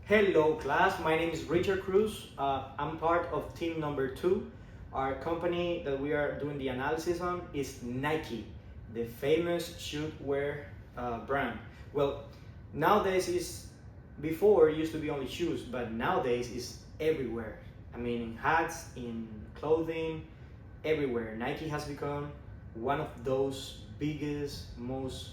Hello class, my name is Richard Cruz. I'm part of team number 2. Our company that we are doing the analysis on is Nike, the famous shoe-wear brand. Well, nowadays before it used to be only shoes, but nowadays it's everywhere. I mean, in hats, in clothing, everywhere. Nike has become one of those biggest, most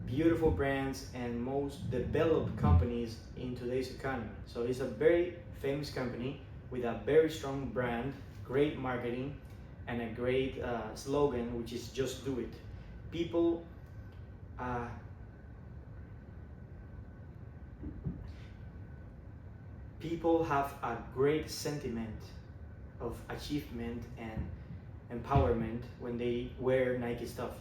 beautiful brands and most developed companies in today's economy. So it's a very famous company with a very strong brand, great marketing, and a great slogan, which is "Just Do It." People uh, people have a great sentiment of achievement and empowerment when they wear Nike stuff,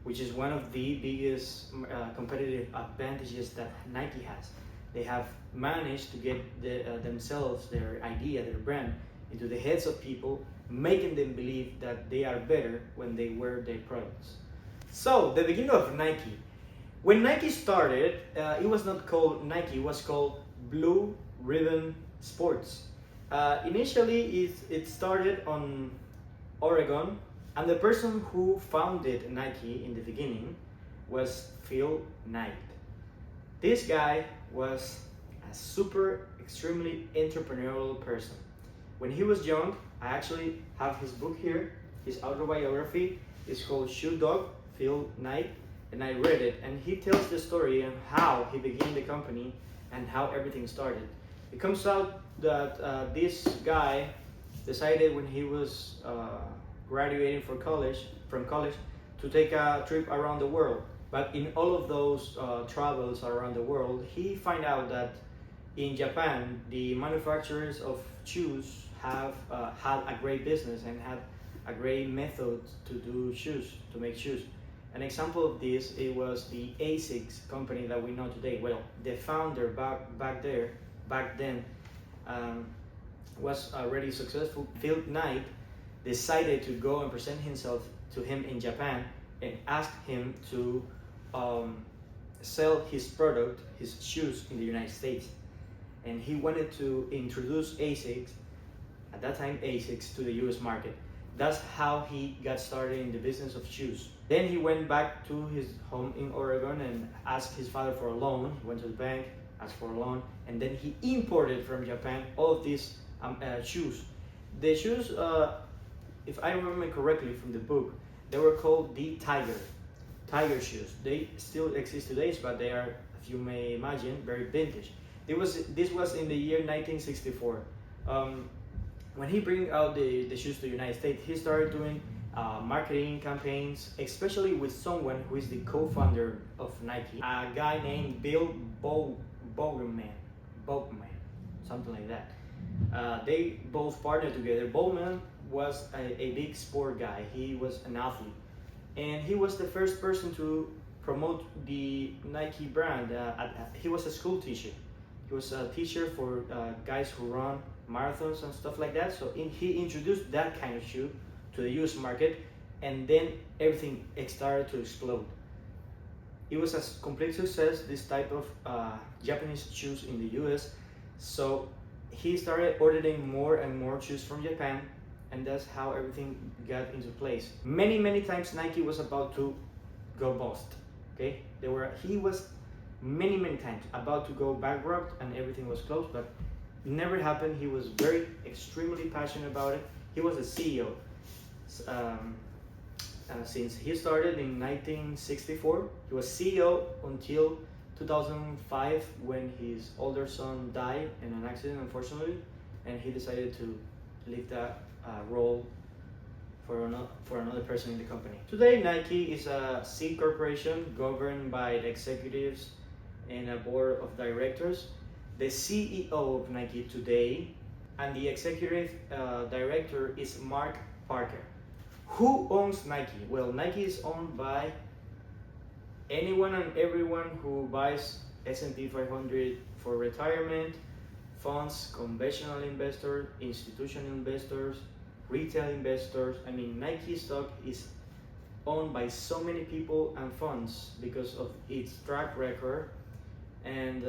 which is one of the biggest competitive advantages that Nike has. They have managed to get themselves, their idea, their brand, into the heads of people, making them believe that they are better when they wear their products. So, the beginning of Nike. When Nike started, it was not called Nike, it was called Blue Ribbon Sports. Initially, it started on Oregon, and the person who founded Nike in the beginning was Phil Knight. This guy was a extremely entrepreneurial person. When he was young, I actually have his book here, his autobiography. It's called Shoe Dog, Phil Knight, and I read it, and he tells the story of how he began the company and how everything started. It comes out that this guy decided when he was graduating from college to take a trip around the world. But in all of those travels around the world, he find out that in Japan, the manufacturers of shoes have had a great business and had a great method to do shoes, to make shoes. An example of this, it was the ASICS company that we know today. Well, the founder back then, was already successful. Phil Knight decided to go and present himself to him in Japan and ask him to sell his product, his shoes, in the United States. And he wanted to introduce ASICS, at that time ASICS, to the US market. That's how he got started in the business of shoes. Then he went back to his home in Oregon and asked his father for a loan. He went to the bank, asked for a loan, and then he imported from Japan all of these shoes. The shoes, if I remember correctly from the book, they were called the Tiger shoes. They still exist today, but they are, if you may imagine, very vintage. This was in the year 1964. When he bring out the shoes to the United States, he started doing marketing campaigns, especially with someone who is the co-founder of Nike, a guy named Bill Bowerman, something like that. They both partnered together. Bowman was a big sport guy. He was an athlete, and he was the first person to promote the Nike brand. He was a school teacher. He was a teacher for guys who run marathons and stuff like that. So he introduced that kind of shoe to the US market, and then everything started to explode. It was a complete success, this type of Japanese shoes in the US. So he started ordering more and more shoes from Japan, and that's how everything got into place. Many times Nike was about to go bust. Okay, he was many times about to go bankrupt and everything was closed, but it never happened. He was extremely passionate about it. He was a CEO. Since he started in 1964, he was CEO until 2005, when his older son died in an accident, unfortunately, and he decided to leave that role for another person in the company. Today, Nike is a C corporation governed by the executives and a board of directors. The CEO of Nike today and the executive director is Mark Parker. Who owns Nike? Well, Nike is owned by anyone and everyone who buys S&P 500 for retirement, funds, conventional investors, institutional investors, retail investors. I mean, Nike stock is owned by so many people and funds because of its track record, and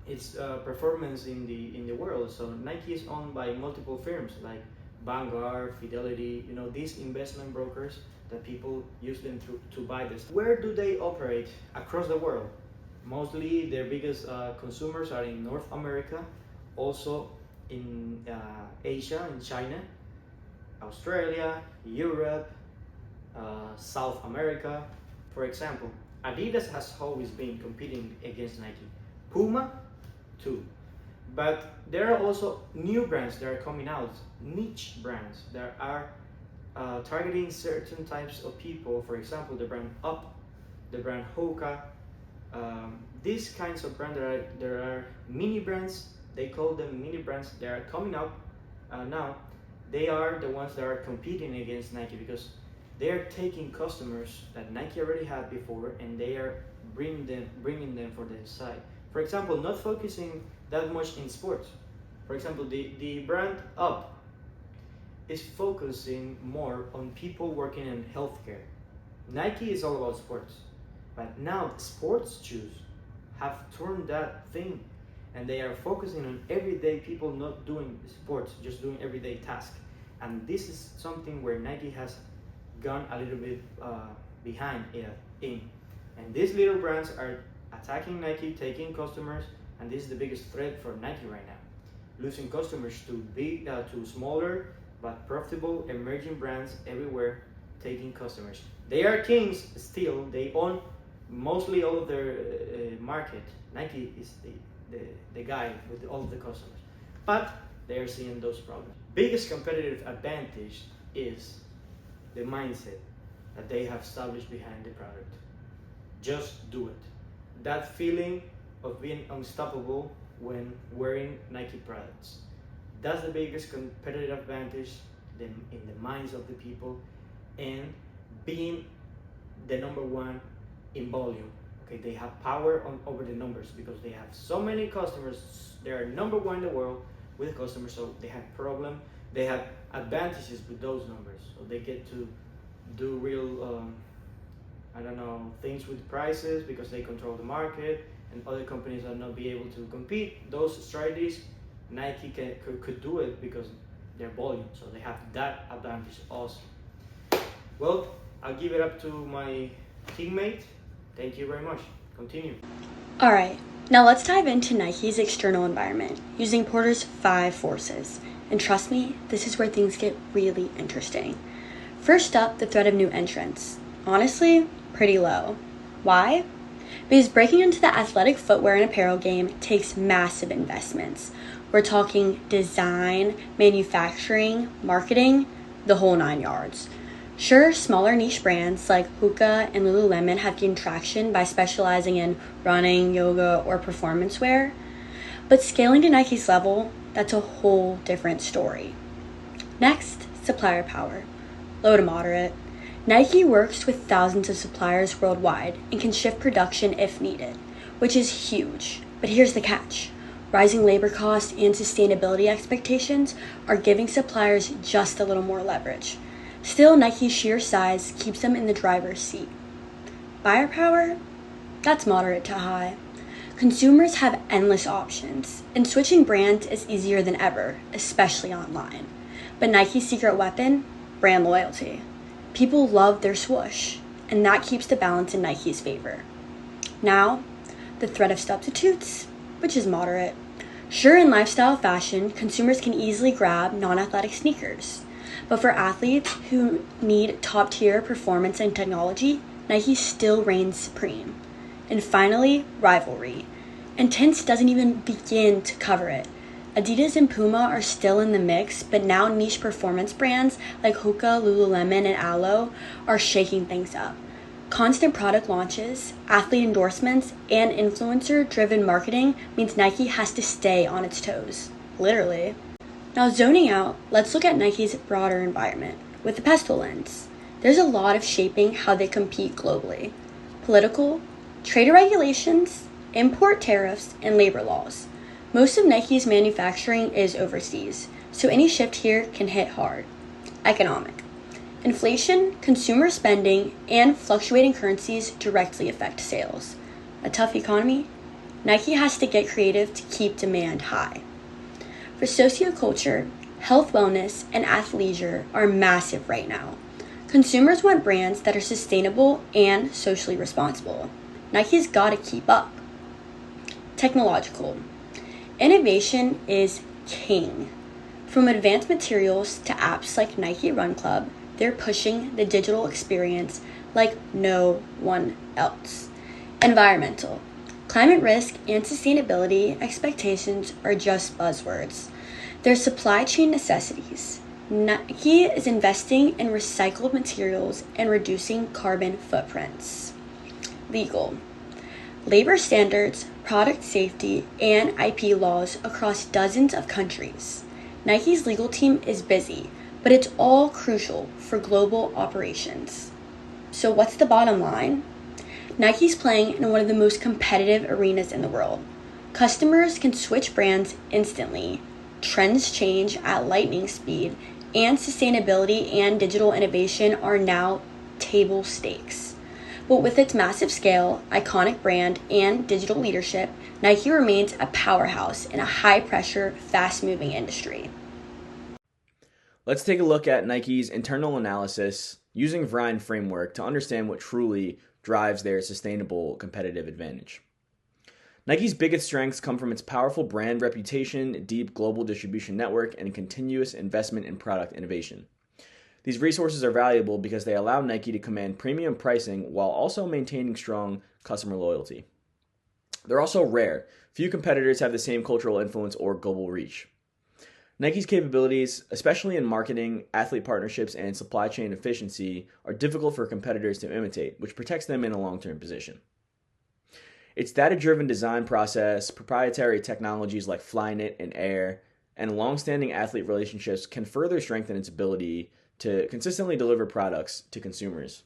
its performance in the world. So Nike is owned by multiple firms like Vanguard, Fidelity, these investment brokers that people use them to buy this. Where do they operate? Across the world. Mostly their biggest consumers are in North America, also in Asia, in China, Australia, Europe, South America. For example, Adidas has always been competing against Nike. Puma, too. But there are also new brands that are coming out, niche brands that are targeting certain types of people. For example, the brand Up, the brand Hoka. These kinds of brands, there are mini brands. They call them mini brands. They are coming up now. They are the ones that are competing against Nike because they are taking customers that Nike already had before, and they are bringing them for their side. For example, not focusing that much in sports. For example, the brand Up is focusing more on people working in healthcare. Nike is all about sports, but now sports shoes have turned that thing, and they are focusing on everyday people not doing sports, just doing everyday tasks. And this is something where Nike has gone a little bit behind in. And these little brands are attacking Nike, taking customers, and this is the biggest threat for Nike right now. Losing customers to smaller but profitable emerging brands everywhere, taking customers. They are kings still. They own mostly all of their market. Nike is the guy with all of the customers, but they are seeing those problems. Biggest competitive advantage is the mindset that they have established behind the product. Just do it. That feeling of being unstoppable when wearing Nike products. That's the biggest competitive advantage in the minds of the people, and being the number one in volume. Okay, they have power over the numbers because they have so many customers. They are number one in the world with customers, so they have advantages with those numbers. So they get to do real things with prices because they control the market, and other companies are not be able to compete. Those strategies, Nike could do it because their volume, so they have that advantage also. Well, I'll give it up to my teammate. Thank you very much. Continue. All right, now let's dive into Nike's external environment using Porter's 5 forces. And trust me, this is where things get really interesting. First up, the threat of new entrants. Honestly, pretty low. Why? Because breaking into the athletic footwear and apparel game takes massive investments. We're talking design, manufacturing, marketing, the whole 9 yards. Sure, smaller niche brands like Hoka and Lululemon have gained traction by specializing in running, yoga, or performance wear, but scaling to Nike's level, that's a whole different story. Next, supplier power. Low to moderate. Nike works with thousands of suppliers worldwide and can shift production if needed, which is huge. But here's the catch. Rising labor costs and sustainability expectations are giving suppliers just a little more leverage. Still, Nike's sheer size keeps them in the driver's seat. Buyer power? That's moderate to high. Consumers have endless options, and switching brands is easier than ever, especially online. But Nike's secret weapon? Brand loyalty. People love their swoosh, and that keeps the balance in Nike's favor. Now, the threat of substitutes, which is moderate. Sure, in lifestyle fashion, consumers can easily grab non-athletic sneakers. But for athletes who need top-tier performance and technology, Nike still reigns supreme. And finally, rivalry. Intense doesn't even begin to cover it. Adidas and Puma are still in the mix, but now niche performance brands like Hoka, Lululemon, and Alo are shaking things up. Constant product launches, athlete endorsements, and influencer-driven marketing means Nike has to stay on its toes. Literally. Now, zoning out, let's look at Nike's broader environment with the pestle lens. There's a lot of shaping how they compete globally. Political, trade regulations, import tariffs, and labor laws. Most of Nike's manufacturing is overseas, so any shift here can hit hard. Economic. Inflation, consumer spending, and fluctuating currencies directly affect sales. A tough economy? Nike has to get creative to keep demand high. For socioculture, health, wellness, and athleisure are massive right now. Consumers want brands that are sustainable and socially responsible. Nike's got to keep up. Technological. Innovation is king. From advanced materials to apps like Nike Run Club, they're pushing the digital experience like no one else. Environmental. Climate risk and sustainability expectations are just buzzwords. They're supply chain necessities. Nike is investing in recycled materials and reducing carbon footprints. Legal. Labor standards, product safety, and IP laws across dozens of countries. Nike's legal team is busy, but it's all crucial for global operations. So what's the bottom line? Nike's playing in one of the most competitive arenas in the world. Customers can switch brands instantly, trends change at lightning speed, and sustainability and digital innovation are now table stakes. But with its massive scale, iconic brand, and digital leadership, Nike remains a powerhouse in a high-pressure, fast-moving industry. Let's take a look at Nike's internal analysis using Vrind framework to understand what truly drives their sustainable competitive advantage. Nike's biggest strengths come from its powerful brand reputation, deep global distribution network, and continuous investment in product innovation. These resources are valuable because they allow Nike to command premium pricing while also maintaining strong customer loyalty. They're also rare. Few competitors have the same cultural influence or global reach. Nike's capabilities, especially in marketing, athlete partnerships, and supply chain efficiency, are difficult for competitors to imitate, which protects them in a long-term position. Its data-driven design process, proprietary technologies like Flyknit and Air, and long-standing athlete relationships can further strengthen its ability to consistently deliver products to consumers.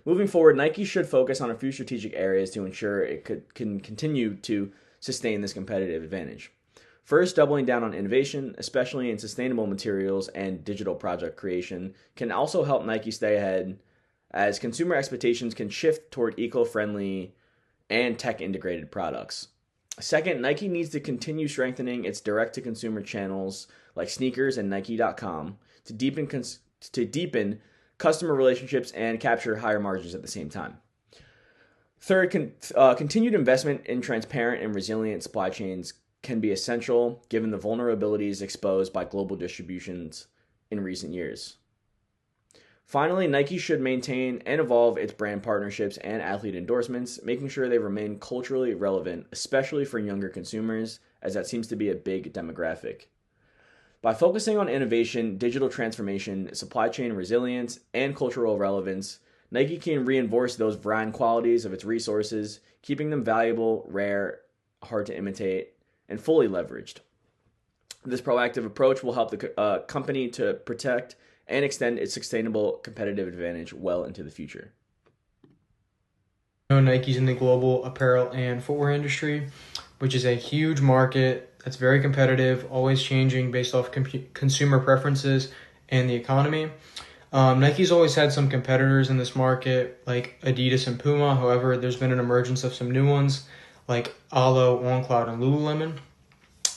Moving forward, Nike should focus on a few strategic areas to ensure it can continue to sustain this competitive advantage. First, doubling down on innovation, especially in sustainable materials and digital project creation, can also help Nike stay ahead as consumer expectations can shift toward eco-friendly and tech-integrated products. Second, Nike needs to continue strengthening its direct-to-consumer channels like sneakers and Nike.com to deepen customer relationships and capture higher margins at the same time. Third, continued investment in transparent and resilient supply chains can be essential given the vulnerabilities exposed by global distributions in recent years. Finally, Nike should maintain and evolve its brand partnerships and athlete endorsements, making sure they remain culturally relevant, especially for younger consumers, as that seems to be a big demographic. By focusing on innovation, digital transformation, supply chain resilience, and cultural relevance, Nike can reinforce those brand qualities of its resources, keeping them valuable, rare, hard to imitate, and fully leveraged. This proactive approach will help the company to protect and extend its sustainable competitive advantage well into the future. Nike's in the global apparel and footwear industry, which is a huge market that's very competitive, always changing based off consumer preferences and the economy. Nike's always had some competitors in this market like Adidas and Puma. However, there's been an emergence of some new ones like Alo, OnCloud, and Lululemon.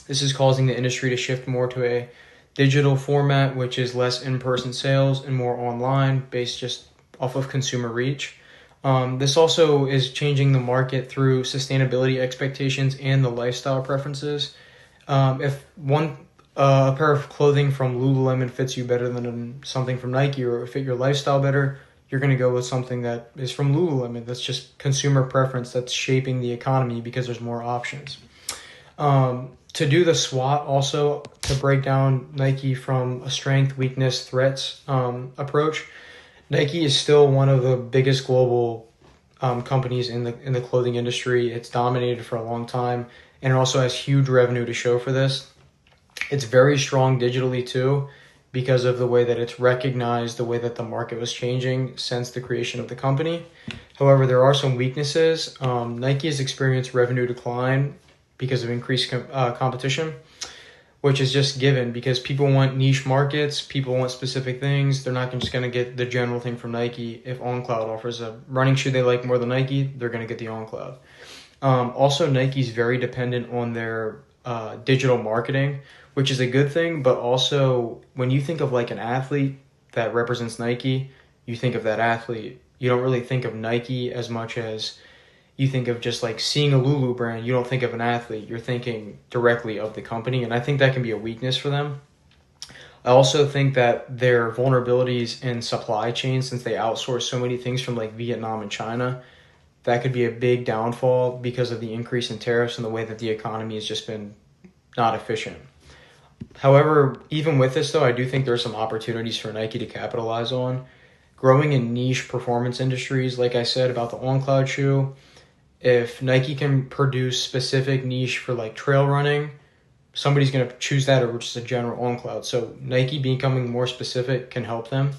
This is causing the industry to shift more to a digital format, which is less in-person sales and more online, based just off of consumer reach. This also is changing the market through sustainability expectations and the lifestyle preferences. If a pair of clothing from Lululemon fits you better than something from Nike or fit your lifestyle better, you're going to go with something that is from Lululemon. That's just consumer preference that's shaping the economy because there's more options. To do the SWOT also, to break down Nike from a strength, weakness, threats approach, Nike is still one of the biggest global companies in the clothing industry. It's dominated for a long time, and it also has huge revenue to show for this. It's very strong digitally too, because of the way that it's recognized, the way that the market was changing since the creation of the company. However, there are some weaknesses. Nike has experienced revenue decline because of increased competition, which is just given because people want niche markets, people want specific things. They're not just going to get the general thing from Nike. If OnCloud offers a running shoe they like more than Nike, they're going to get the OnCloud. Also, Nike's very dependent on their digital marketing, which is a good thing. But also, when you think of like an athlete that represents Nike, you think of that athlete. You don't really think of Nike as much as you think of just like seeing a Lulu brand. You don't think of an athlete. You're thinking directly of the company, and I think that can be a weakness for them. I also think that their vulnerabilities in supply chain, since they outsource so many things from like Vietnam and China, that could be a big downfall because of the increase in tariffs and the way that the economy has just been not efficient. However, even with this though, I do think there's some opportunities for Nike to capitalize on. Growing in niche performance industries, like I said about the On Cloud shoe, if Nike can produce specific niche for like trail running, somebody's going to choose that over just a general On Cloud. So Nike becoming more specific can help them.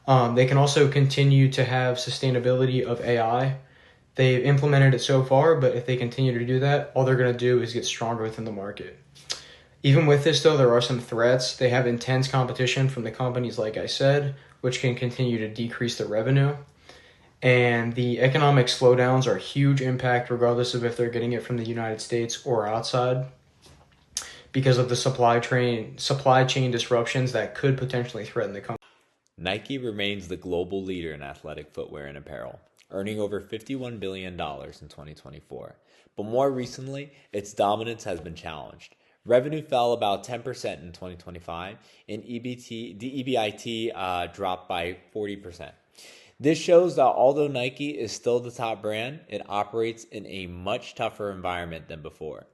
They can also continue to have sustainability of AI. They've implemented it so far, but if they continue to do that, all they're going to do is get stronger within the market. Even with this, though, there are some threats. They have intense competition from the companies, like I said, which can continue to decrease their revenue. And the economic slowdowns are a huge impact, regardless of if they're getting it from the United States or outside, because of the supply chain disruptions that could potentially threaten the company. Nike remains the global leader in athletic footwear and apparel, earning over $51 billion in 2024. But more recently, its dominance has been challenged. Revenue fell about 10% in 2025, and EBIT dropped by 40%. This shows that although Nike is still the top brand, it operates in a much tougher environment than before.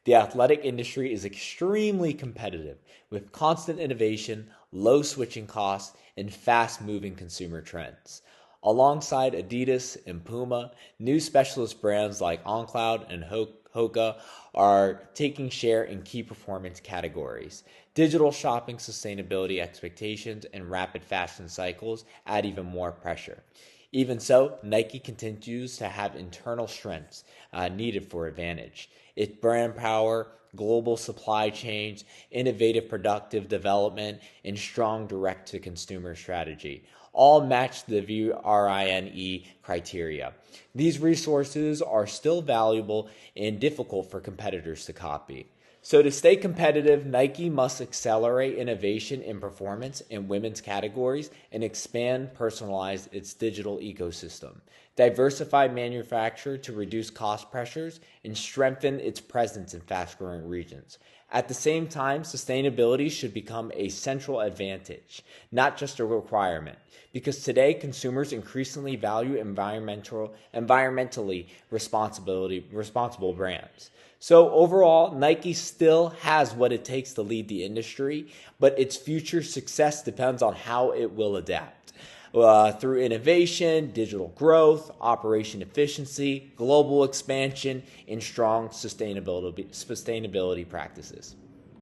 The athletic industry is extremely competitive with constant innovation, low switching costs, and fast moving consumer trends. Alongside Adidas and Puma, new specialist brands like OnCloud and Hoka are taking share in key performance categories. Digital shopping sustainability expectations and rapid fashion cycles add even more pressure. Even so, Nike continues to have internal strengths needed for advantage. Its brand power, global supply chains, innovative productive development, and strong direct-to-consumer strategy all match the VRINE criteria. These resources are still valuable and difficult for competitors to copy. So to stay competitive, Nike must accelerate innovation in performance in women's categories and expand personalize its digital ecosystem, diversify manufacture to reduce cost pressures, and strengthen its presence in fast-growing regions. At the same time, sustainability should become a central advantage, not just a requirement, because today consumers increasingly value environmentally responsible brands. So overall, Nike still has what it takes to lead the industry, but its future success depends on how it will adapt. Through innovation, digital growth, operation efficiency, global expansion, and strong sustainability practices.